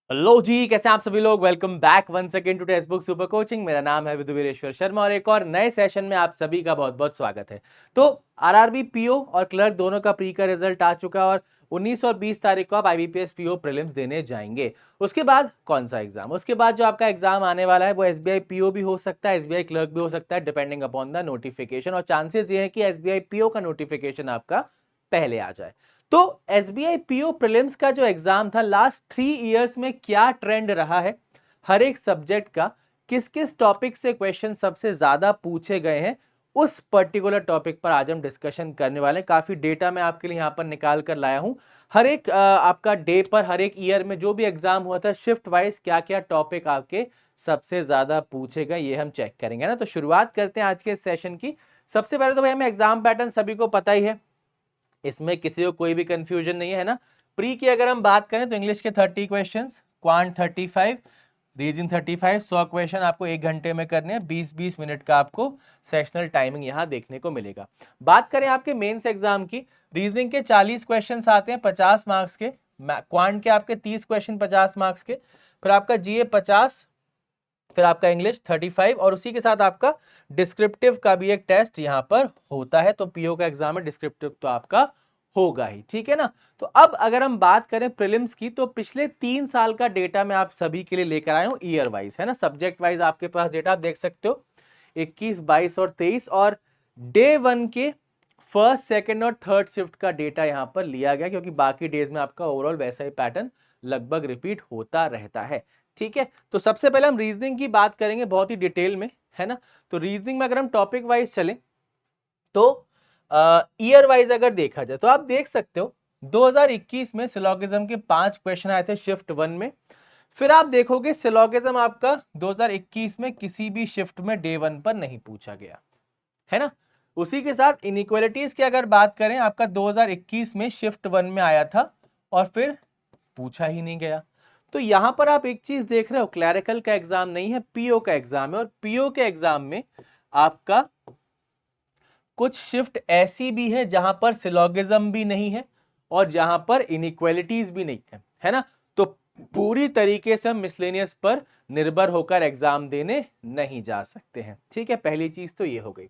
Hello जी, कैसे हैं आप सभी लोग। Welcome back once again to textbook super coaching. मेरा नाम है विदुवीरेश्वर शर्मा और एक और नए सेशन में आप सभी का बहुत बहुत स्वागत है। तो आरआरबी पीओ और क्लर्क दोनों का प्री का रिजल्ट आ चुका है और 19 और 20 तारीख को आप आईबीपीएस पीओ प्रीलिम्स देने जाएंगे। उसके बाद कौन सा एग्जाम, उसके बाद जो आपका एग्जाम आने वाला है वो एसबीआई पीओ भी हो सकता है, एसबीआई क्लर्क भी हो सकता है, डिपेंडिंग अपॉन द नोटिफिकेशन। और चांसेस ये है कि एसबीआई पीओ का नोटिफिकेशन आपका पहले आ जाए। तो एसबीआई पीओ प्रीलिम्स का जो एग्जाम था, लास्ट 3 इयर्स में क्या ट्रेंड रहा है हर एक सब्जेक्ट का, किस किस टॉपिक से क्वेश्चन सबसे ज्यादा पूछे गए हैं, उस पर्टिकुलर टॉपिक पर आज हम डिस्कशन करने वाले हैं। काफी डेटा मैं आपके लिए यहां पर निकाल कर लाया हूं। हर एक आपका डे पर, हर एक ईयर में जो भी एग्जाम हुआ था, शिफ्ट वाइज क्या क्या टॉपिक आपके सबसे ज्यादा पूछे गए, ये हम चेक करेंगे ना। तो शुरुआत करते हैं आज के सेशन की। सबसे पहले तो भाई हमें एग्जाम पैटर्न सभी को पता ही है, इसमें किसी को कोई भी कंफ्यूजन नहीं है ना। प्री की अगर हम बात करें तो इंग्लिश के 30 क्वेश्चंस, क्वांट 35, रीजनिंग 35, 100 क्वेश्चन आपको 1 घंटे में करने हैं। 20-20 मिनट का आपको सेशनल टाइमिंग यहाँ देखने को मिलेगा। बात करें आपके मेंस एग्जाम की, रीजनिंग के 40 क्वेश्चन आते हैं 50 मार्क्स के, क्वांट के आपके 30 क्वेश्चन 50 मार्क्स के, फिर आपका जीए 50, फिर आपका इंग्लिश 35 और उसी के साथ आपका डिस्क्रिप्टिव का भी एक टेस्ट यहां पर होता है। तो पीओ का एग्जाम है, डिस्क्रिप्टिव तो आपका होगा ही, ठीक है ना। तो अब अगर हम बात करें प्रीलिम्स की, तो पिछले 3 साल का डेटा मैं आप सभी के लिए लेकर आया हूं, ईयर वाइज है ना, सब्जेक्ट वाइज आपके पास डेटा आप देख सकते हो। 21, 22 और 23 और डे वन के फर्स्ट, सेकंड और थर्ड शिफ्ट का डेटा यहां पर लिया गया, क्योंकि बाकी डेज में आपका ओवरऑल वैसा ही पैटर्न लगभग रिपीट होता रहता है। ठीक है, तो सबसे पहले हम रीजनिंग की बात करेंगे बहुत ही डिटेल में, है ना। तो रीजनिंग में अगर हम टॉपिक वाइज चलें तो ईयर वाइज अगर देखा जाए तो आप देख सकते हो 2021 में सिलोगिज्म के 5 क्वेश्चन आए थे शिफ्ट वन में। फिर आप देखोगे सिलोगिज्म आपका 2021 में किसी भी शिफ्ट में डे वन पर नहीं पूछा गया, है ना। उसी के साथ इनइक्वालिटीज की अगर बात करें, आपका 2021 में शिफ्ट वन में आया था और फिर पूछा ही नहीं गया। तो यहां पर आप एक चीज देख रहे हो, क्लैरिकल का एग्जाम नहीं है, पीओ का एग्जाम है। और पीओ के एग्जाम में आपका कुछ शिफ्ट ऐसी भी है जहां पर सिलोगिज्म भी नहीं है और जहां पर इनइक्वालिटीज भी नहीं है ना। तो पूरी तरीके से हम मिसलेनियस पर निर्भर होकर एग्जाम देने नहीं जा सकते हैं, ठीक है। पहली चीज तो ये हो गई।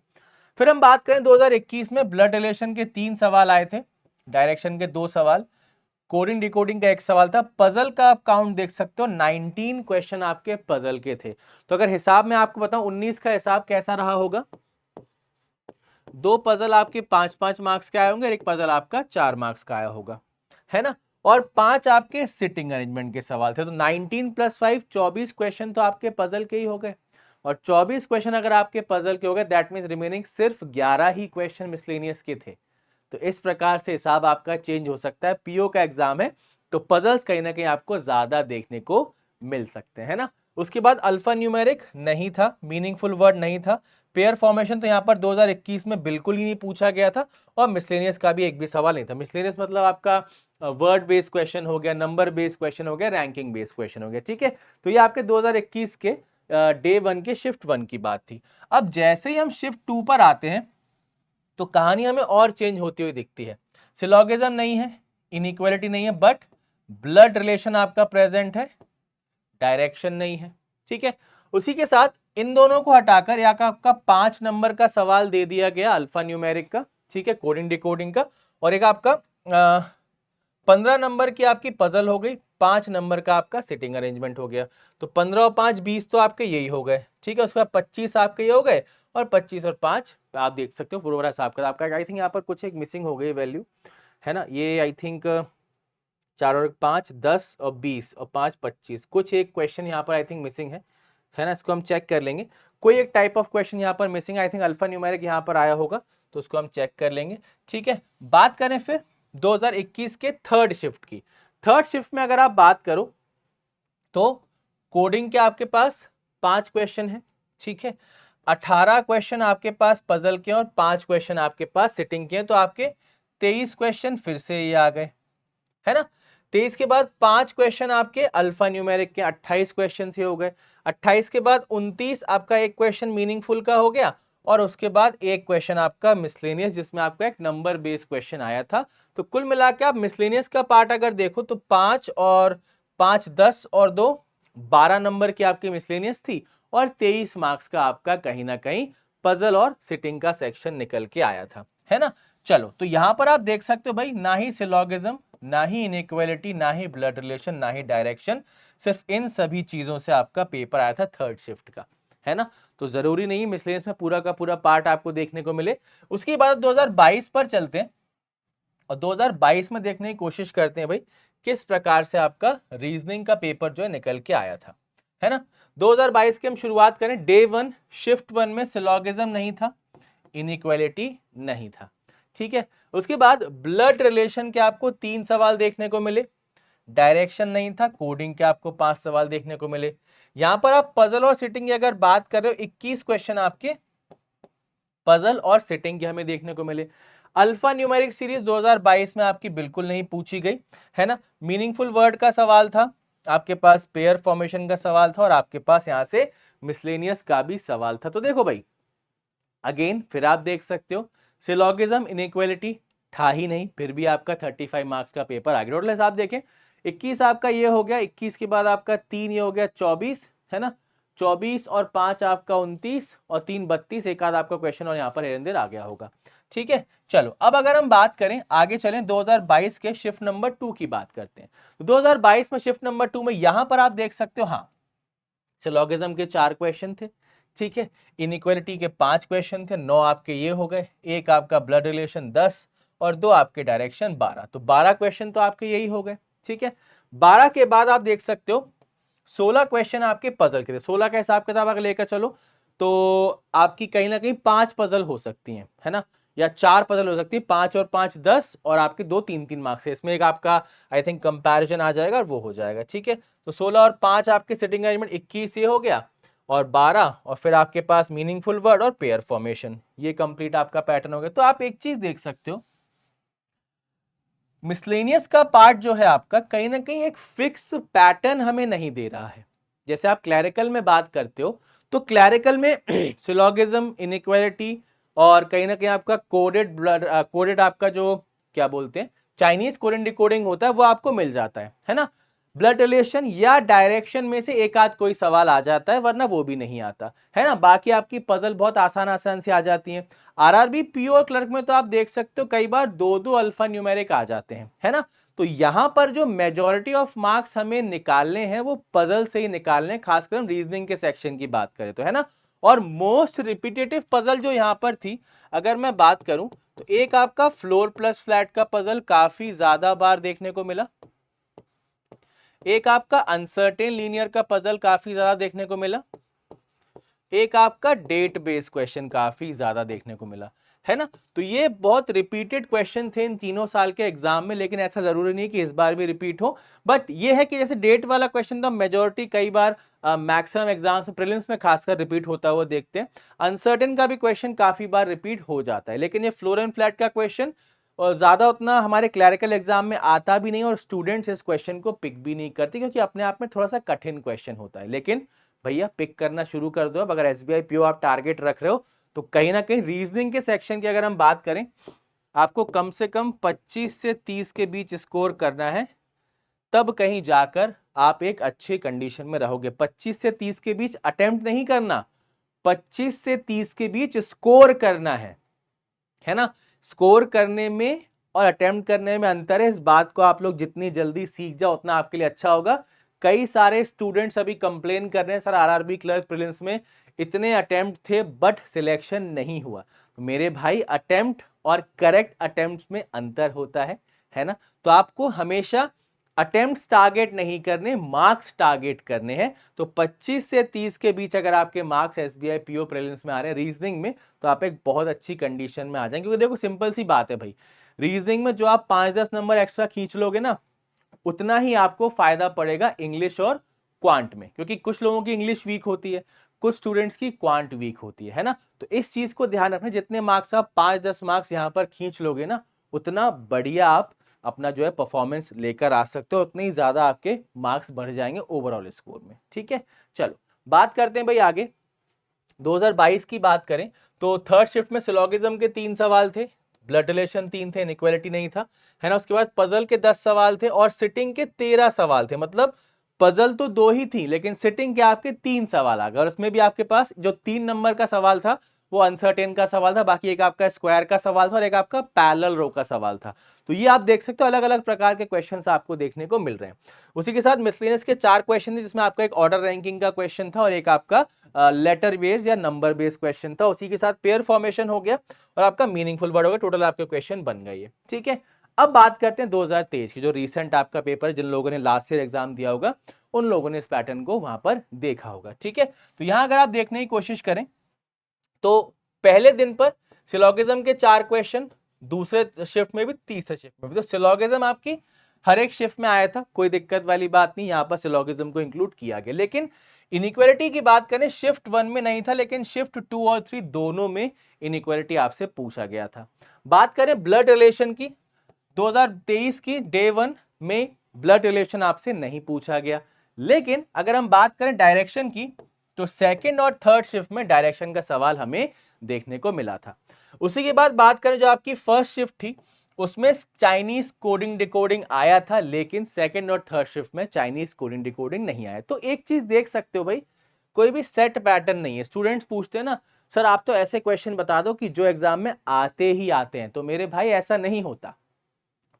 फिर हम बात करें 2021 में ब्लड रिलेशन के 3 सवाल आए थे, डायरेक्शन के 2 सवाल, कोडिंग डिकोडिंग का 1 सवाल था। पजल का आप काउंट देख सकते हो, 19 क्वेश्चन आपके पजल के थे। तो अगर हिसाब में आपको बताऊं 19 का हिसाब कैसा रहा होगा, 2 पजल आपके 5-5 मार्क्स के आए होंगे और एक पजल आपका 4 मार्क्स का आया होगा, है ना। और 5 आपके सिटिंग अरेंजमेंट के सवाल थे। तो 19 + 5 24 क्वेश्चन तो आपके पजल के ही हो गए। और 24 क्वेश्चन अगर आपके पजल के हो गए, दैट मीन रिमेनिंग सिर्फ 11 ही क्वेश्चन मिसलेनियस के थे। तो इस प्रकार से हिसाब आपका चेंज हो सकता है। पीओ का एग्जाम है तो पजल्स कहीं ना कहीं आपको ज्यादा देखने को मिल सकते हैं ना। उसके बाद अल्फा न्यूमेरिक नहीं था, मीनिंगफुल वर्ड नहीं था। पेयर फॉर्मेशन तो यहाँ पर 2021 में बिल्कुल ही नहीं पूछा गया था और मिसलेनियस का भी एक भी सवाल नहीं था। मिसलेनियस मतलब आपका वर्ड बेस्ड क्वेश्चन हो गया, नंबर बेस्ड क्वेश्चन हो गया, रैंकिंग बेस्ड क्वेश्चन हो गया, ठीक है। तो ये आपके 2021 के डे वन के शिफ्ट वन की बात थी। अब जैसे ही हम शिफ्ट टू पर आते हैं तो कहानी हमें और चेंज होती हुई दिखती है। सिलोगिज्म नहीं है, इनइक्वालिटी नहीं है, बट ब्लड रिलेशन आपका प्रेजेंट है, डायरेक्शन नहीं है, ठीक है। उसी के साथ इन दोनों को हटाकर यहाँ का आपका 5 नंबर का सवाल दे दिया गया अल्फा न्यूमेरिक का, ठीक है, कोडिंग डिकोडिंग का। और एक आपका 15 नंबर की आपकी पजल हो गई, 5 नंबर का आपका सिटिंग अरेंजमेंट हो गया। तो 15 और 5 20 तो आपके यही हो गए, ठीक है। उसके बाद 25 आपके ये हो गए और 25 और 5 आप देख सकते हो पूरा हिसाब का आपका। आई थिंक यहाँ पर कुछ एक मिसिंग हो गई वैल्यू, है ना। ये आई थिंक 4 और 5 10 और 20 और 5 25, कुछ एक क्वेश्चन यहाँ पर आई थिंक मिसिंग है ना। इसको हम चेक कर लेंगे। कोई एक टाइप ऑफ क्वेश्चन यहाँ पर missing, I think alpha numeric यहाँ पर आया होगा, तो उसको हम चेक कर लेंगे, ठीक है। बात करें फिर 2021 के थर्ड शिफ्ट की। थर्ड शिफ्ट में अगर आप बात करो तो कोडिंग के आपके पास 5 क्वेश्चन है, ठीक है। 18 क्वेश्चन आपके पास पजल के और 5 क्वेश्चन आपके पास सिटिंग के हैं। तो आपके 23 क्वेश्चन फिर से ये आ गए, है ना। 23 के बाद 5 क्वेश्चन आपके अल्फा न्यूमेरिक के, 28 क्वेश्चन से हो गए। 28 के बाद 29 आपका एक क्वेश्चन मीनिंगफुल का हो गया और उसके बाद एक क्वेश्चन आपका मिसलेनियस, जिसमें आपका एक नंबर बेस्ड क्वेश्चन आया था। तो कुल मिला के आप मिसलेनियस का पार्ट अगर देखो तो 5 और 5 10 और 2 12 नंबर की आपकी मिसलेनियस थी और 23 मार्क्स का आपका कहीं ना कहीं पजल और सिटिंग का सेक्शन निकल के आया था, है ना। चलो, तो यहां पर आप देख सकते हो भाई, ना ही सिलोगिज्म, ना ही इनइक्वालिटी, ना ही ब्लड रिलेशन, ना ही डायरेक्शन, सिर्फ इन सभी चीजों से आपका पेपर आया था थर्ड शिफ्ट का, है ना। तो जरूरी नहीं मिसलेनियस में पूरा का पूरा पार्ट आपको देखने को मिले। उसके बाद 2022 पर चलते हैं और 2022 में देखने की कोशिश करते हैं भाई किस प्रकार से आपका रीजनिंग का पेपर जो है निकल के आया था, है ना। 2022 की हम शुरुआत करें, डे 1 शिफ्ट 1 में सिलोगिज्म नहीं था, इनइक्वालिटी नहीं था, ठीक है। उसके बाद ब्लड रिलेशन के आपको 3 सवाल देखने को मिले, डायरेक्शन नहीं था, कोडिंग के आपको 5 सवाल देखने को मिले। यहां पर आप पजल और सिटिंग की अगर बात कर रहे हो, 21 क्वेश्चन आपके पजल और सिटिंग के हमें देखने को मिले। अल्फा न्यूमेरिक सीरीज 2022 में आपकी बिल्कुल नहीं पूछी गई, है ना। मीनिंगफुल वर्ड का सवाल था आपके पास, पेयर फॉर्मेशन का सवाल था और आपके पास यहां से मिसलेनियस का भी सवाल था। तो देखो भाई, अगेन फिर आप देख सकते हो सिलोगिज्म इनइक्वालिटी था ही नहीं, फिर भी आपका 35 मार्क्स का पेपर आ गया। टोटल हिसाब देखें, 21 आपका ये हो गया, 21 के बाद आपका 3 ये हो गया 24, है ना। 24 और 5 आपका 29 और 3 32, एक आध आपका क्वेश्चन और यहाँ पर हेरंदेर आ गया होगा, ठीक है। चलो, अब अगर हम बात करें आगे चलें, 2022 के शिफ्ट नंबर 2 की बात करते हैं। तो 2022 में शिफ्ट नंबर 2 में यहां पर आप देख सकते हो, हाँ, सिलोगिज्म के 4 क्वेश्चन थे, ठीक है। इनइक्वालिटी के 5 क्वेश्चन थे, 9 आपके ये हो गए, एक आपका ब्लड रिलेशन 10 और 2 आपके डायरेक्शन 12, तो 12 क्वेश्चन तो आपके यही हो गए, ठीक है। 12 के बाद आप देख सकते हो 16 क्वेश्चन आपके पजल के थे। 16 का हिसाब किताब अगर लेकर चलो तो आपकी कहीं ना कहीं 5 पजल हो सकती हैं, है ना, या 4 पजल हो सकती है, 5 और 5 10 और आपके 2 3 मार्क्स है, इसमें एक आपका आई थिंक कंपैरिजन आ जाएगा और वो हो जाएगा, ठीक है। तो 16 और 5 आपके सिटिंग अरेंजमेंट 21 ये हो गया और 12 और फिर आपके पास मीनिंगफुल वर्ड और पेयर फॉर्मेशन, ये कंप्लीट आपका पैटर्न हो गया। तो आप एक चीज देख सकते हो, मिसलेनियस का पार्ट जो है आपका कहीं ना कहीं एक फिक्स पैटर्न हमें नहीं दे रहा है। जैसे आप क्लैरिकल में बात करते हो तो क्लैरिकल में सिलोगिज्म, इनइक्वालिटी और कहीं ना कहीं आपका कोडेड ब्लड, कोडेड आपका जो क्या बोलते हैं चाइनीज कोडेड डिकोडिंग होता है वो आपको मिल जाता है ना। ब्लड रिलेशन या डायरेक्शन में से एक आध कोई सवाल आ जाता है, वरना वो भी नहीं आता, है ना। बाकी आपकी पजल बहुत आसान आसान से आ जाती है। आरआरबी, पीओ और क्लर्क में तो आप देख सकते हो कई बार 2-2 अल्फा न्यूमेरिक आ जाते हैं, है ना। तो यहां पर जो मेजॉरिटी ऑफ मार्क्स हमें निकालने हैं वो पजल से ही निकालने हैं, खासकर हम रीजनिंग के सेक्शन की बात करें तो, है ना। और मोस्ट रिपीटेटिव पजल जो यहां पर थी, अगर मैं बात करूं तो एक आपका फ्लोर प्लस फ्लैट का पजल काफी ज्यादा बार देखने को मिला, एक आपका अनसर्टेन लीनियर का पजल काफी ज्यादा देखने को मिला, एक आपका डेट बेस्ड क्वेश्चन काफी ज्यादा देखने को मिला, है ना। तो ये बहुत रिपीटेड क्वेश्चन थे इन तीनों साल के एग्जाम में, लेकिन ऐसा जरूरी नहीं कि इस बार भी रिपीट हो। बट ये है कि जैसे डेट वाला क्वेश्चन तो मेजोरिटी कई बार मैक्सिमम एग्जाम्स में, प्रीलिम्स में खासकर रिपीट होता हुआ देखते हैं। अनसर्टेन का भी क्वेश्चन काफी बार रिपीट हो जाता है, लेकिन ये फ्लोर एंड फ्लैट का क्वेश्चन और ज्यादा उतना हमारे क्लैरिकल एग्जाम में आता भी नहीं और स्टूडेंट्स इस क्वेश्चन को पिक भी नहीं करते, क्योंकि अपने आप में थोड़ा सा कठिन क्वेश्चन होता है। लेकिन भैया पिक करना शुरू कर दो। अब अगर एसबीआई पीओ आप टारगेट रख रहे हो तो कहीं ना कहीं रीजनिंग के सेक्शन की अगर हम बात करें, आपको कम से कम 25 से 30 के बीच स्कोर करना है, तब कहीं जाकर आप एक अच्छी कंडीशन में रहोगे। 25 से 30 के बीच अटेम्प्ट नहीं करना, 25 से 30 के बीच स्कोर करना है ना। स्कोर करने में और अटेम्प्ट करने में अंतर है, इस बात को आप लोग जितनी जल्दी सीख जाओ उतना आपके लिए अच्छा होगा। कई सारे स्टूडेंट्स अभी कंप्लेन कर रहे हैं, सर आरआरबी क्लर्क प्रीलिम्स में इतने अटेम्प्ट थे बट सिलेक्शन नहीं हुआ। तो मेरे भाई, अटेम्प्ट और करेक्ट अटेम्प्ट में अंतर होता है ना। तो आपको हमेशा अटेम्प्ट टारगेट नहीं करने, मार्क्स टारगेट करने हैं। तो 25 से 30 के बीच अगर आपके मार्क्स एसबीआई पीओ प्रीलिम्स में आ रहे हैं रीजनिंग में, तो आप एक बहुत अच्छी कंडीशन में आ जाएंगे। क्योंकि देखो सिंपल सी बात है भाई, रीजनिंग में जो आप 5-10 नंबर एक्स्ट्रा खींच लोगे ना, उतना ही आपको फायदा पड़ेगा इंग्लिश और क्वांट में, क्योंकि कुछ लोगों की इंग्लिश वीक होती है, कुछ स्टूडेंट्स की क्वांट वीक होती है ना। तो इस चीज को ध्यान रखना, जितने मार्क्स आप 5-10 मार्क्स यहां पर खींच लोगे ना, उतना बढ़िया आप अपना जो है परफॉर्मेंस लेकर आ सकते हो, उतने ही ज्यादा आपके मार्क्स बढ़ जाएंगे ओवरऑल स्कोर में, ठीक है। चलो बात करते हैं भाई आगे। 2022 की बात करें तो थर्ड शिफ्ट में सिलोगिज्म के 3 सवाल थे, ब्लड रिलेशन 3 थे, इनइक्वालिटी नहीं था, है ना। उसके बाद पजल के 10 सवाल थे और सिटिंग के 13 सवाल थे। मतलब पजल तो 2 ही थी लेकिन सिटिंग के आपके 3 सवाल आ गए, और उसमें भी आपके पास जो 3 नंबर का सवाल था वो अनसर्टेन का सवाल था, बाकी एक आपका स्क्वायर का सवाल था और एक आपका पैरेलल रो का सवाल था। तो ये आप देख सकते हो अलग अलग प्रकार के क्वेश्चंस आपको देखने को मिल रहे हैं। उसी के साथ मिसलेनियस के 4 क्वेश्चन थे, जिसमें आपका एक ऑर्डर रैंकिंग का क्वेश्चन था और एक आपका लेटर बेस्ड या नंबर बेस्ड क्वेश्चन था। उसी के साथ पेयर फॉर्मेशन हो गया और आपका मीनिंगफुल वर्ड हो गया। टोटल आपके क्वेश्चन बन गए ये, ठीक है। अब बात करते हैं 2023 की, जो रिसेंट आपका पेपर है, जिन लोगों ने लास्ट ईयर एग्जाम दिया होगा उन लोगों ने इस पैटर्न को वहां पर देखा होगा, ठीक है। तो यहां अगर आप देखने की कोशिश करें तो पहले दिन पर सिलोगिज्म के 4 क्वेश्चन, दूसरे शिफ्ट में भी, तीसरे शिफ्ट में भी। तो सिलोगिज्म आपकी हर एक शिफ्ट में आया था, कोई दिक्कत वाली बात नहीं, यहां पर सिलोगिज्म को इंक्लूड किया गया। लेकिन इनइक्वालिटी की बात करें, शिफ्ट 1 में नहीं था लेकिन शिफ्ट 2 और 3 दोनों में इनइक्वालिटी आपसे पूछा गया था। बात करें ब्लड रिलेशन की, 2023 की डे 1 में ब्लड रिलेशन आपसे नहीं पूछा गया। लेकिन अगर हम बात करें डायरेक्शन की, तो सेकंड और थर्ड शिफ्ट में डायरेक्शन का सवाल हमें देखने को मिला था। उसी के बाद बात करें जो आपकी फर्स्ट शिफ्ट थी, उसमें चाइनीज कोडिंग डिकोडिंग आया था, लेकिन सेकंड और थर्ड शिफ्ट में चाइनीज कोडिंग डिकोडिंग नहीं आया। तो एक चीज देख सकते हो भाई, कोई भी सेट पैटर्न नहीं है। स्टूडेंट्स पूछते हैं ना, सर आप तो ऐसे क्वेश्चन बता दो कि जो एग्जाम में आते ही आते हैं। तो मेरे भाई ऐसा नहीं होता,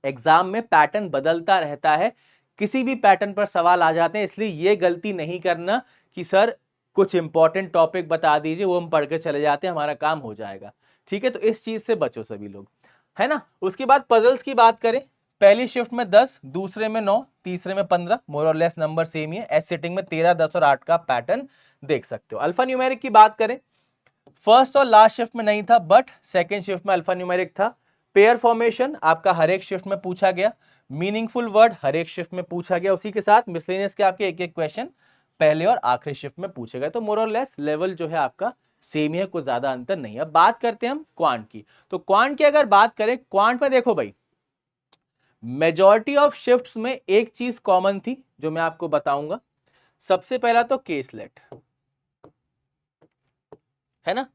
एग्जाम में पैटर्न बदलता रहता है, किसी भी पैटर्न पर सवाल आ जाते हैं। इसलिए ये गलती नहीं करना कि सर कुछ इंपॉर्टेंट टॉपिक बता दीजिए, वो हम पढ़ के चले जाते हैं, हमारा काम हो जाएगा, ठीक है। तो इस चीज से बचो सभी लोग, है ना। उसके बाद पजल्स की बात करें, पहली शिफ्ट में 10, दूसरे में 9, तीसरे में 15, मोर और लेस नंबर सेम ही है। एस सिटिंग में 13, 10 और 8 का पैटर्न देख सकते हो। अल्फा न्यूमेरिक की बात करें, फर्स्ट और लास्ट शिफ्ट में नहीं था बट सेकेंड शिफ्ट में अल्फा न्यूमेरिक था। पेयर फॉर्मेशन आपका हर एक शिफ्ट में पूछा गया, मीनिंगफुल वर्ड हर एक शिफ्ट में पूछा गया। उसी के साथ मिसलेनियस के आपके एक एक क्वेश्चन पहले और आखिरी शिफ्ट में पूछे गए। तो मोर और लेस लेवल जो है आपका सेम ही है, कोई ज्यादा अंतर नहीं है। अब बात करते हैं हम क्वांट की। तो क्वांट की अगर बात करें, क्वांट में देखो भाई, मेजॉरिटी ऑफ शिफ्ट्स में एक चीज कॉमन थी जो मैं आपको बताऊंगा। सबसे पहला तो केसलेट, है ना।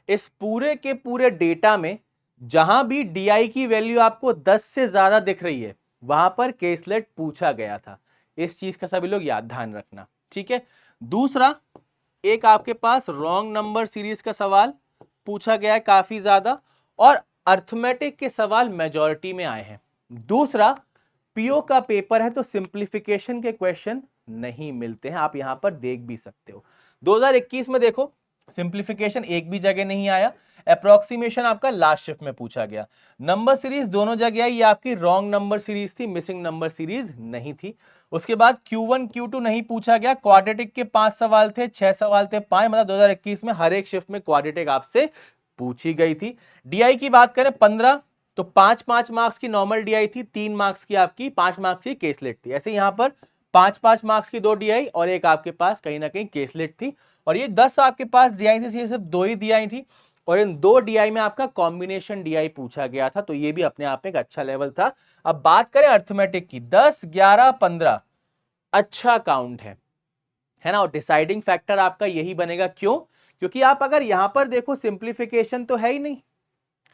इस पूरे के पूरे डेटा में जहां भी DI की वैल्यू आपको 10 से ज्यादा दिख रही है, वहां पर केसलेट पूछा गया था। इस चीज का सभी लोग याद ध्यान रखना, ठीक है। दूसरा, एक आपके पास रॉन्ग नंबर सीरीज का सवाल पूछा गया है काफी ज्यादा, और अर्थमेटिक के सवाल मेजॉरिटी में आए हैं। दूसरा, पीओ का पेपर है तो सिंप्लीफिकेशन के क्वेश्चन नहीं मिलते हैं, आप यहां पर देख भी सकते हो। 2021 में देखो, सिंप्लीफिकेशन एक भी जगह नहीं आया। अप्रोक्सीमेशन आपका लास्ट शिफ्ट में पूछा गया। नंबर सीरीज दोनों जगह आई, ये आपकी रॉन्ग नंबर सीरीज थी, मिसिंग नंबर सीरीज नहीं थी। उसके बाद Q1 Q2 नहीं पूछा गया। क्वाड्रेटिक के 5 सवाल थे, 6 सवाल थे, 5, मतलब 2021 में हर एक शिफ्ट में क्वाड्रेटिक आपसे पूछी गई थी। DI की बात करें 15, तो 5-5 मार्क्स की नॉर्मल DI थी, 3 मार्क्स की आपकी 5 मार्क्स की केसलेट थी। ऐसे यहां पर 5-5 मार्क्स की 2 DI और एक आपके पास कहीं ना कहीं केसलेट थी। और ये 10 आपके पास DI थी, सिर्फ 2 ही DI थी, और इन 2 DI में आपका कॉम्बिनेशन DI पूछा गया था। तो ये भी अपने आप में एक अच्छा लेवल था। अब बात करें अर्थमेटिक की, 10, 11, 15 अच्छा काउंट है ना। और डिसाइडिंग फैक्टर आपका यही बनेगा, क्यों? क्योंकि आप अगर यहां पर देखो, सिंप्लीफिकेशन तो है ही नहीं,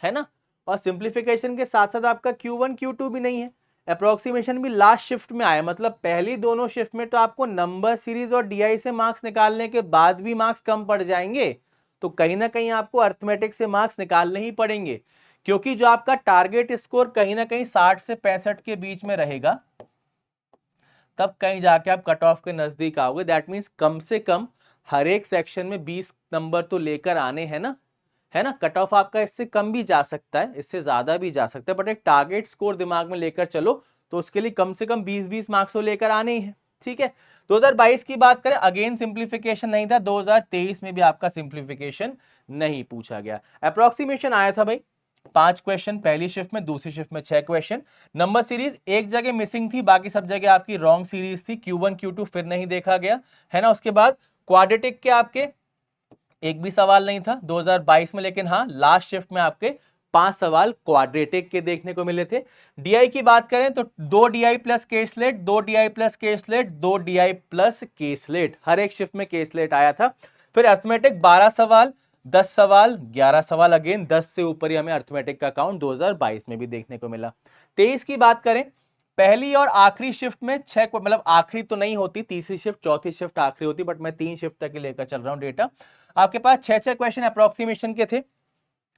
है ना। और सिंप्लीफिकेशन के साथ साथ आपका Q1 Q2 भी नहीं है। अप्रोक्सीमेशन भी लास्ट शिफ्ट में आया, मतलब पहली दोनों शिफ्ट में तो आपको नंबर सीरीज और DI से मार्क्स निकालने के बाद भी मार्क्स कम पड़ जाएंगे। तो कहीं ना कहीं आपको अर्थमेटिक से मार्क्स निकालने ही पड़ेंगे, क्योंकि जो आपका टारगेट स्कोर कहीं ना कहीं 60 से 65 के बीच में रहेगा, तब कहीं जाके आप कट ऑफ के नजदीक आओगे। दैट मीन्स कम से कम हर एक सेक्शन में 20 नंबर तो लेकर आने हैं ना, है ना। कट ऑफ आपका इससे कम भी जा सकता है, इससे ज्यादा भी जा सकता है, बट एक टारगेट स्कोर दिमाग में लेकर चलो, तो उसके लिए कम से कम 20-20 मार्क्स तो लेकर आने ही है, ठीक है। 2022 की बात करें, अगेन सिंप्लीफिकेशन नहीं था। 2023 में भी आपका सिंप्लीफिकेशन नहीं पूछा गया। अप्रोक्सीमेशन आया था भाई 5 क्वेश्चन पहली शिफ्ट में, दूसरी शिफ्ट में 6 क्वेश्चन। नंबर सीरीज एक जगह मिसिंग थी, बाकी सब जगह आपकी रॉन्ग सीरीज थी। Q1 Q2 फिर नहीं देखा गया, है ना। उसके बाद क्वाड्रेटिक के आपके एक भी सवाल नहीं था 2022 में, लेकिन हाँ लास्ट शिफ्ट में आपके 5 सवाल क्वाड्रेटिक के देखने को मिले थे। DI की बात करें तो 2 DI plus caselet, 2 DI plus caselet, 2 DI plus caselet, हर एक शिफ्ट में केसलेट आया था। फिर अर्थमेटिक 12 सवाल, 10 सवाल 11 सवाल, अगेन 10 से ऊपर ही हमें अर्थमेटिक का काउंट 2022 में भी देखने को मिला। 23 की बात करें, पहली और आखिरी शिफ्ट में 6, मतलब आखिरी तो नहीं होती, तीसरी शिफ्ट चौथी शिफ्ट आखिरी होती, बट मैं 3 शिफ्ट तक ही लेकर चल रहा हूं डेटा। आपके पास 6 क्वेश्चन अप्रोक्सीमेशन के थे,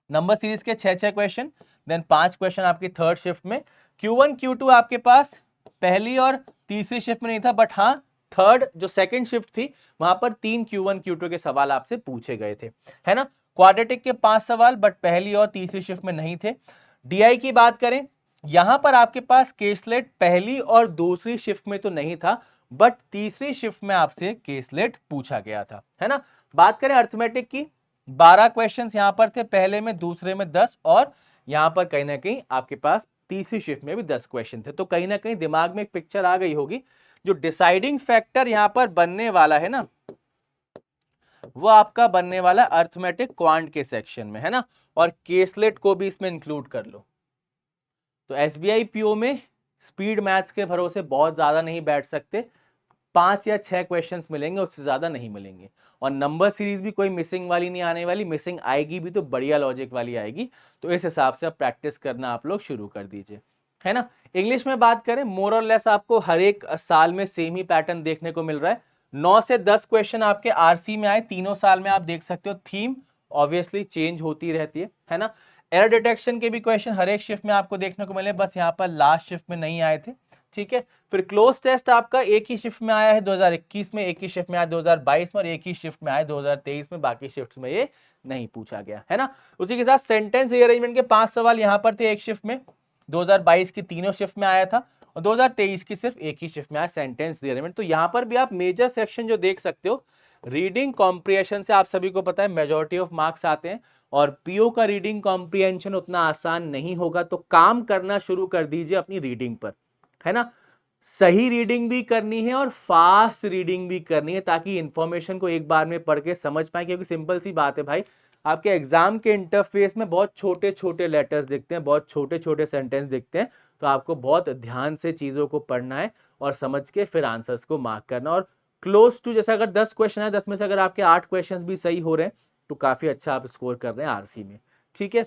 नंबर सीरीज के 6 क्वेश्चन, देन 5 क्वेश्चन आपकी थर्ड शिफ्ट में। Q1 Q2 आपके पास पहली और तीसरी शिफ्ट में नहीं था, बट हाँ थर्ड जो सेकंड शिफ्ट थी वहां पर 3 Q1 Q2 के सवाल आपसे पूछे गए थे, है ना। क्वाड्रेटिक के 5 सवाल, बट पहली और तीसरी शिफ्ट में नहीं थे। DI की बात करें, यहां पर आपके पास केसलेट पहली और दूसरी शिफ्ट में तो नहीं था, बट तीसरी शिफ्ट में आपसे केसलेट पूछा गया था, है ना। बात करें अर्थमेटिक की, 12 क्वेश्चंस यहां पर थे, पहले में दूसरे में 10, और यहां पर कहीं ना कहीं आपके पास तीसरी शिफ्ट में भी 10 क्वेश्चन थे। तो कहीं ना कहीं दिमाग में एक पिक्चर आ गई होगी, जो डिसाइडिंग फैक्टर यहां पर बनने वाला है ना, वो आपका बनने वाला अर्थमेटिक क्वांट के सेक्शन में, है ना। और केसलेट को भी इसमें इंक्लूड कर लो। तो एसबीआई पीओ में स्पीड मैथ्स के भरोसे बहुत ज्यादा नहीं बैठ सकते, 5 या 6 क्वेश्चंस मिलेंगे, उससे ज्यादा नहीं मिलेंगे। और नंबर सीरीज भी कोई मिसिंग वाली नहीं आने वाली, मिसिंग आएगी भी तो बढ़िया लॉजिक वाली आएगी। तो इस हिसाब से आप प्रैक्टिस करना आप लोग शुरू कर दीजिए, है ना। इंग्लिश में बात करें, मोर और लेस आपको हर एक साल में सेम ही पैटर्न देखने को मिल रहा है। 9 से 10 क्वेश्चन आपके आरसी में आए, तीनों साल में आप देख सकते हो। थीम ऑब्वियसली चेंज होती रहती है ना। एरर डिटेक्शन के भी क्वेश्चन हर एक शिफ्ट में आपको देखने को मिले, बस यहाँ पर लास्ट शिफ्ट में नहीं आए थे, ठीक है। फिर क्लोज टेस्ट आपका एक ही शिफ्ट में आया है 2021 में, एक ही शिफ्ट में आया 2022 में, और एक ही शिफ्ट में आया 2023 में, बाकी शिफ्ट में ये नहीं पूछा गया, है ना। उसी के साथ सेंटेंस रीअरेंजमेंट के 5 सवाल यहां पर थे एक शिफ्ट में, 2022 की तीनों शिफ्ट में आया था, और 2023 की सिर्फ एक ही शिफ्ट में आया सेंटेंस रीअरेंजमेंट। तो यहां पर भी आप मेजर सेक्शन जो देख सकते हो, रीडिंग कॉम्प्रिहेंशन से आप सभी को पता है मेजॉरिटी ऑफ मार्क्स आते हैं, और पीओ का रीडिंग कॉम्प्रिहेंशन उतना आसान नहीं होगा। तो काम करना शुरू कर दीजिए अपनी रीडिंग पर, है ना। सही रीडिंग भी करनी है और फास्ट रीडिंग भी करनी है, ताकि इंफॉर्मेशन को एक बार में पढ़ के समझ पाए। क्योंकि सिंपल सी बात है भाई, आपके एग्जाम के इंटरफेस में बहुत छोटे छोटे लेटर्स दिखते हैं, बहुत छोटे छोटे सेंटेंस दिखते हैं। तो आपको बहुत ध्यान से चीजों को पढ़ना है और समझ के फिर आंसर्स को मार्क करना। और क्लोज टू, जैसे अगर 10 क्वेश्चन है, 10 में से अगर आपके 8 क्वेश्चन भी सही हो रहे हैं तो काफी अच्छा आप स्कोर कर रहे हैं आरसी में, ठीक है।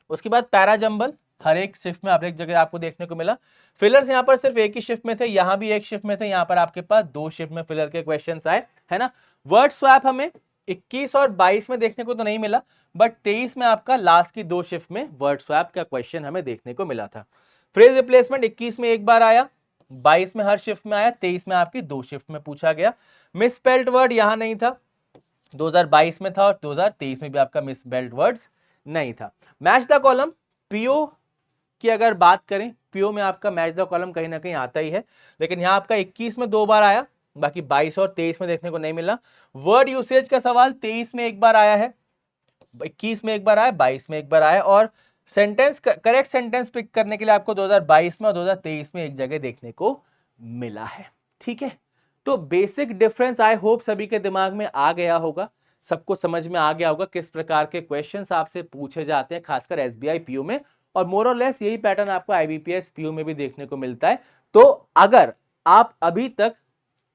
उसके बाद पैरा जंबल हर एक शिफ्ट में, हर एक जगह आपको देखने को मिला। फिलर्स यहाँ पर सिर्फ एक ही शिफ्ट में थे, यहाँ भी एक शिफ्ट में थे, यहाँ पर आपके पास 2 शिफ्ट में फिलर के क्वेश्चंस आए, है ना। वर्ड स्वैप हमें 21 और 22 में देखने को तो नहीं मिला, बट 23 में आपका लास्ट की 2 शिफ्ट में वर्ड स्वैप का क्वेश्चन हमें देखने को मिला था। फ्रेज रिप्लेसमेंट 21 में एक बार आया, 22 में हर शिफ्ट में आया, 23 में आपकी 2 शिफ्ट में पूछा गया। मिसस्पेल्ड वर्ड यहां नहीं था, 2022 में था, और 2023 में भी आपका मिसस्पेल्ड वर्ड्स नहीं था। मैच द कॉलम, पीओ की अगर बात करें, पीओ में आपका मैच द कॉलम कहीं ना कहीं आता ही है, लेकिन यहां आपका 21 में 2 बार आया, बाकी 22 और 23 में देखने को नहीं मिला। वर्ड यूसेज का सवाल 23 में एक बार आया है, 21 में एक बार आया, 22 में एक बार आया। और सेंटेंस, करेक्ट सेंटेंस पिक करने के लिए आपको 2022 में और 2023 में एक जगह देखने को मिला है, ठीक है। तो बेसिक डिफरेंस आई होप सभी के दिमाग में आ गया होगा, सबको समझ में आ गया होगा किस प्रकार के क्वेश्चंस आपसे पूछे जाते हैं, खासकर एसबीआई पीओ में। और मोर और लेस यही पैटर्न आपको आईबीपीएस पीओ में भी देखने को मिलता है। तो अगर आप अभी तक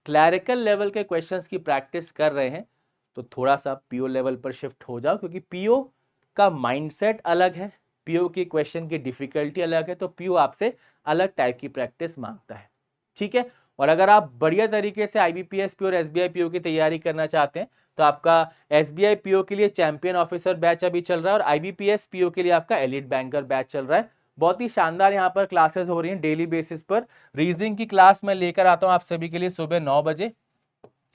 क्लैरिकल लेवल के क्वेश्चंस की प्रैक्टिस कर रहे हैं तो थोड़ा सा पीओ लेवल पर शिफ्ट हो जाओ, क्योंकि पीओ का माइंडसेट अलग है, पीओ की क्वेश्चन की डिफिकल्टी अलग है। तो पीओ आपसे अलग टाइप की प्रैक्टिस मांगता है, ठीक है। और अगर आप बढ़िया तरीके से आईबीपीएस पीओ और एसबीआई पीओ की तैयारी करना चाहते हैं तो आपका एसबीआई पीओ के लिए चैंपियन ऑफिसर बैच अभी चल रहा है, और आईबीपीएस पीओ के लिए आपका एलिट बैंकर बैच चल रहा है। बहुत ही शानदार यहाँ पर क्लासेस हो रही हैं डेली बेसिस पर। रीजनिंग की क्लास मैं लेकर आता हूँ आप सभी के लिए सुबह 9 बजे,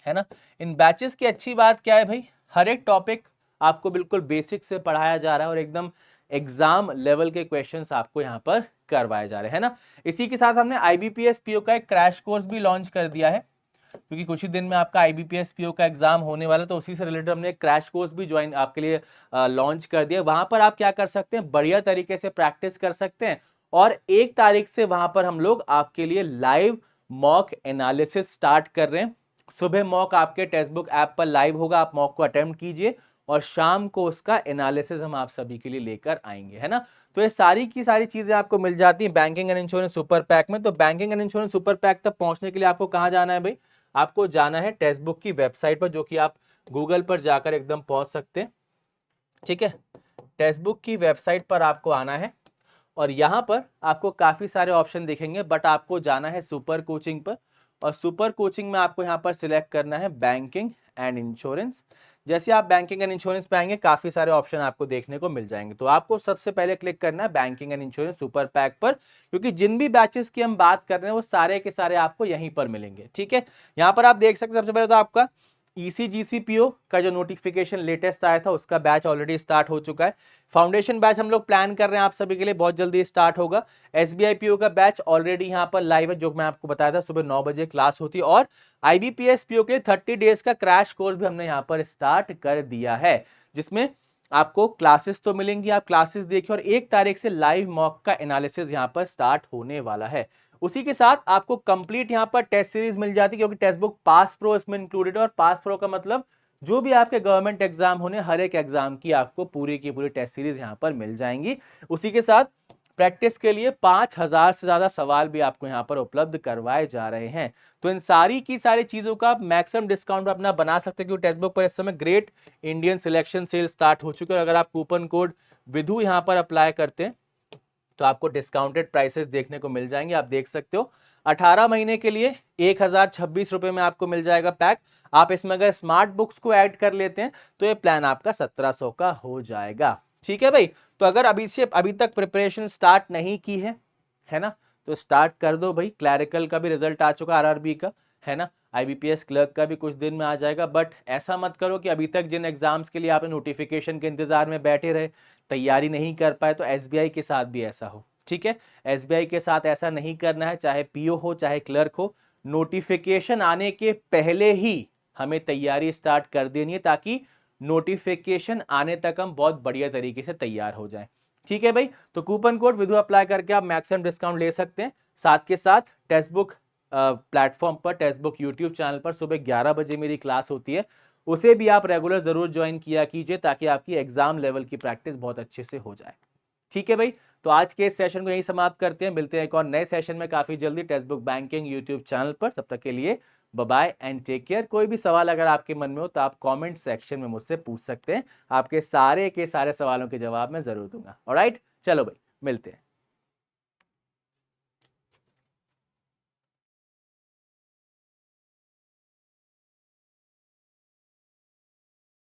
है ना। इन बैचेस की अच्छी बात क्या है भाई, हर एक टॉपिक आपको बिल्कुल बेसिक से पढ़ाया जा रहा है, और एकदम एग्जाम लेवल के क्वेश्चंस आपको यहाँ पर करवाए जा रहे हैं ना। इसी के साथ हमने आईबीपीएस पीओ का एक क्रैश कोर्स भी लॉन्च कर दिया है, क्योंकि कुछ ही दिन में आपका आईबीपीएस पीओ का एग्जाम होने वाला है। तो उसी से रिलेटेड हमने एक क्रैश कोर्स भी ज्वाइन आपके लिए लॉन्च कर दिया। वहां पर आप क्या कर सकते हैं, बढ़िया तरीके से प्रैक्टिस कर सकते हैं, और 1 तारीख से वहां पर हम लोग आपके लिए लाइव मॉक एनालिसिस स्टार्ट कर रहे हैं। सुबह मॉक आपके टेक्स्ट बुक ऐप पर लाइव होगा, आप मॉक को अटेम्प्ट कीजिए, और शाम को उसका एनालिसिस हम आप सभी के लिए लेकर आएंगे, है ना। तो ये सारी की सारी चीजें आपको मिल जाती हैं banking and insurance super pack में। तो banking and insurance super pack तक पहुंचने के लिए आपको कहां जाना है भाई, आपको जाना है टेक्स्ट बुक की वेबसाइट पर, जो कि आप गूगल पर जाकर एकदम पहुंच सकते हैं। ठीक है, टेक्स्ट बुक की वेबसाइट पर आपको आना है और यहाँ पर आपको काफ़ी सारे ऑप्शन दिखेंगे, बट आपको जाना है सुपर कोचिंग पर और सुपर कोचिंग में आपको यहाँ पर सिलेक्ट करना है बैंकिंग एंड इंश्योरेंस। जैसे आप बैंकिंग एंड इंश्योरेंस पे आएंगे काफ़ी सारे ऑप्शन आपको देखने को मिल जाएंगे, तो आपको सबसे पहले क्लिक करना है banking and insurance super pack पर, क्योंकि जिन भी बैचेस की हम बात कर रहे हैं वो सारे के सारे आपको यहीं पर मिलेंगे। ठीक है, यहाँ पर आप देख सकते हैं सबसे पहले तो आपका ECGCPO का जो नोटिफिकेशन लेटेस्ट आया था उसका बैच ऑलरेडी स्टार्ट हो चुका है। फाउंडेशन बैच हम लोग प्लान कर रहे हैं आप सभी के लिए, बहुत जल्दी स्टार्ट होगा। SBI PO का बैच ऑलरेडी यहाँ पर लाइव है, जो मैं आपको बताया था सुबह 9 बजे क्लास होती है, और IBPS PO के लिए 30 डेज का क्रैश कोर्स भी हमने यहाँ पर स्टार्ट कर दिया है, जिसमें आपको क्लासेस तो मिलेंगी, आप क्लासेस देखिए, और 1 तारीख से लाइव मॉक का एनालिसिस यहाँ पर स्टार्ट होने वाला है। उसी के साथ आपको कंप्लीट यहाँ पर टेस्ट सीरीज मिल जाती है, क्योंकि टेक्स्ट बुक पास प्रो इसमें इंक्लूडेड है, और पास प्रो का मतलब जो भी आपके गवर्नमेंट एग्जाम होने हर एक एग्जाम की आपको पूरी की पूरी टेस्ट सीरीज यहाँ पर मिल जाएंगी। उसी के साथ प्रैक्टिस के लिए 5000 से ज्यादा सवाल भी आपको यहाँ पर उपलब्ध करवाए जा रहे हैं। तो इन सारी की सारी चीजों का आप मैक्सिमम डिस्काउंट अपना बना सकते हैं, क्योंकि टेक्स्ट बुक पर इस समय great Indian selection cell start हो चुके हैं। अगर आप कूपन कोड विधु यहाँ पर अप्लाई करते हैं तो आपको डिस्काउंटेड प्राइसेस देखने को मिल जाएंगे। आप देख सकते हो 18 महीने के लिए 1026 रुपए में आपको मिल जाएगा पैक। आप इसमें अगर स्मार्ट बुक्स को ऐड कर लेते हैं तो ये प्लान आपका 1700 का हो जाएगा। ठीक है भाई, तो अगर अभी तक प्रिपरेशन स्टार्ट नहीं की है ना, तो स्टार्ट कर दो भाई। क्लैरिकल का भी रिजल्ट आ चुका RRB का, है ना, IBPS क्लर्क का भी कुछ दिन में आ जाएगा। बट ऐसा मत करो कि अभी तक जिन एग्जाम्स के लिए आपने नोटिफिकेशन के इंतजार में बैठे रहे, तैयारी नहीं कर पाए, तो SBI के साथ भी ऐसा हो। ठीक है, SBI के साथ ऐसा नहीं करना है, चाहे PO हो चाहे क्लर्क हो, नोटिफिकेशन आने के पहले ही हमें तैयारी स्टार्ट कर देनी है, ताकि नोटिफिकेशन आने तक हम बहुत बढ़िया तरीके से तैयार हो जाएं। ठीक है भाई, तो कूपन कोड विधु अप्लाई करके आप मैक्सिमम डिस्काउंट ले सकते हैं। साथ के साथ टेक्स्ट बुक प्लेटफॉर्म पर, टेक्स्ट बुक यूट्यूब चैनल पर सुबह 11 बजे मेरी क्लास होती है, उसे भी आप रेगुलर जरूर ज्वाइन किया कीजिए, ताकि आपकी एग्जाम लेवल की प्रैक्टिस बहुत अच्छे से हो जाए। ठीक है भाई, तो आज के इस सेशन को यहीं समाप्त करते हैं, मिलते हैं एक और नए सेशन में काफी जल्दी textbook banking YouTube channel पर। तब तक के लिए bye bye and take care. कोई भी सवाल अगर आपके मन में हो तो आप कमेंट सेक्शन में मुझसे पूछ सकते हैं, आपके सारे के सारे सवालों के जवाब मैं जरूर दूंगा। ऑलराइट, चलो भाई मिलते हैं।